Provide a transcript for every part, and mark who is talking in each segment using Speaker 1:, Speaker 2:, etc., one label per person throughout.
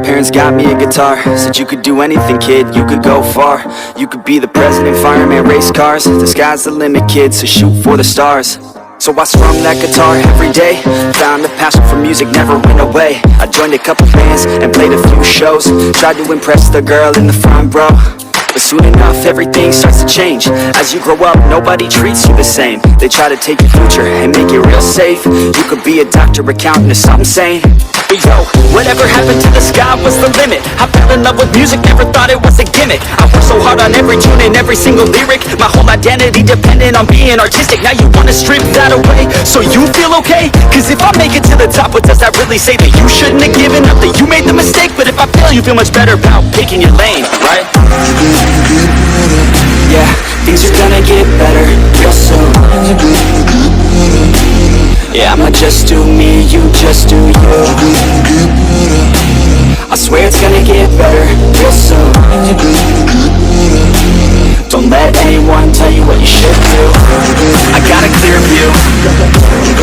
Speaker 1: Parents got me a guitar, said you could do anything, kid, you could go far. You could be the president, fireman, race cars. The sky's the limit, kid, so shoot for the stars. So I strung that guitar every day, found a passion for music, never went away. I joined a couple bands and played a few shows, tried to impress the girl in the front row. But soon enough, everything starts to change. As you grow up, nobody treats you the same. They try to take your future and make it real safe. You could be a doctor, accountant, or something sane. But yo, whatever happened to the sky was the limit. I fell in love with music, never thought it was a gimmick. I worked so hard on every tune and every single lyric. My whole identity depended on being artistic. Now you wanna strip that away, so you feel okay? Cause if I make it to the top, what does that really say? That you shouldn't have given up, that you made the mistake? But if I fail, you feel much better about picking your lane, right? Yeah, things are gonna get better real soon. Yeah, I'ma just do me, you just do you. I swear it's gonna get better real soon. Don't let anyone tell you what you should do. I got a clear view,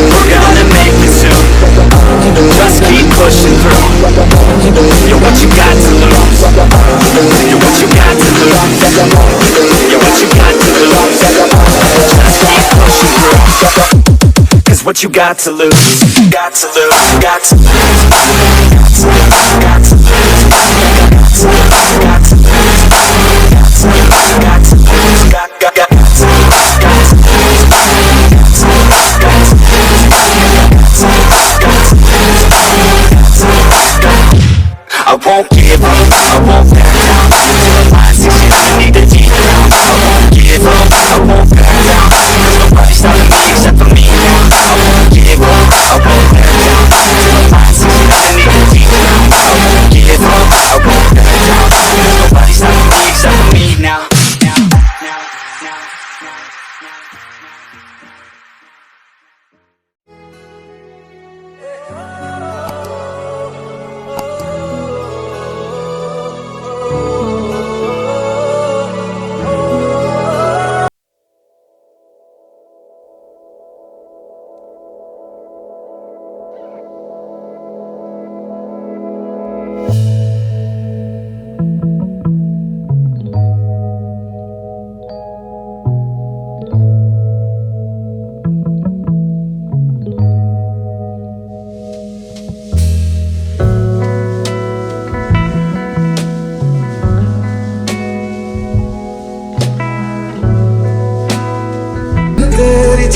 Speaker 1: we're gonna make it soon. Just keep pushing through. You're what you got to lose. You're what you got to lose. You're what you got to lose. Just keep pushing through. Cause what you got to lose, got to lose, got to lose, got to lose, got to lose, got to lose, got to lose, got to I won't give up, I won't back down. Till the line 6 years, I need to deep down. I won't give up, I won't back down. Cause nobody's stopping me except for me now. I won't give up, I won't back down. Till the line 6 years, I need to deep down. I won't give up, I won't back down. Cause nobody's stopping me except for me now.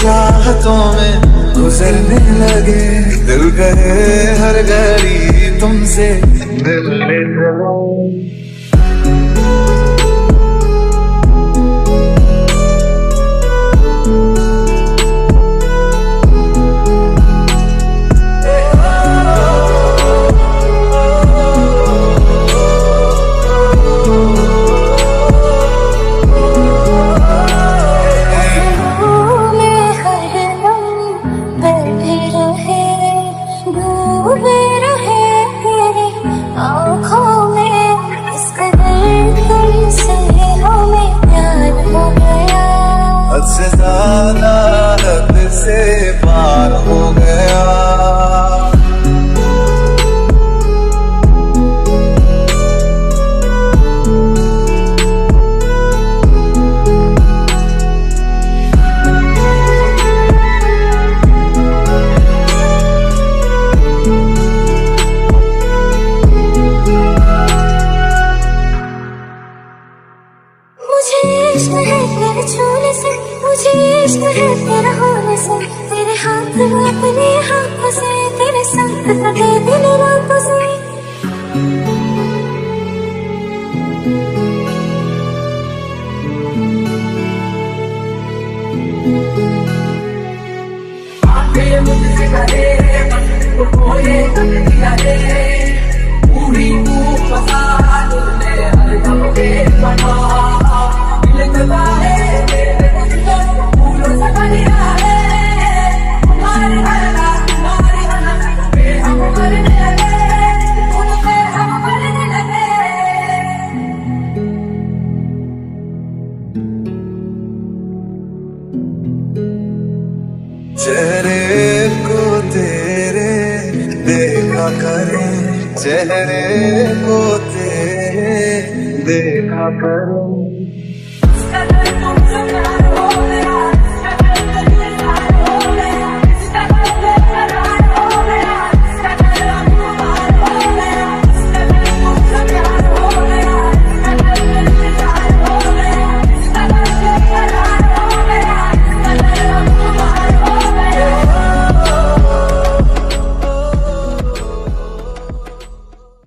Speaker 2: चाहतों में गुजरने लगे दिल कहे हर घड़ी तुमसे मिलने चलो चेहरे को तेरे देखा करें चेहरे को तेरे देखा करूं।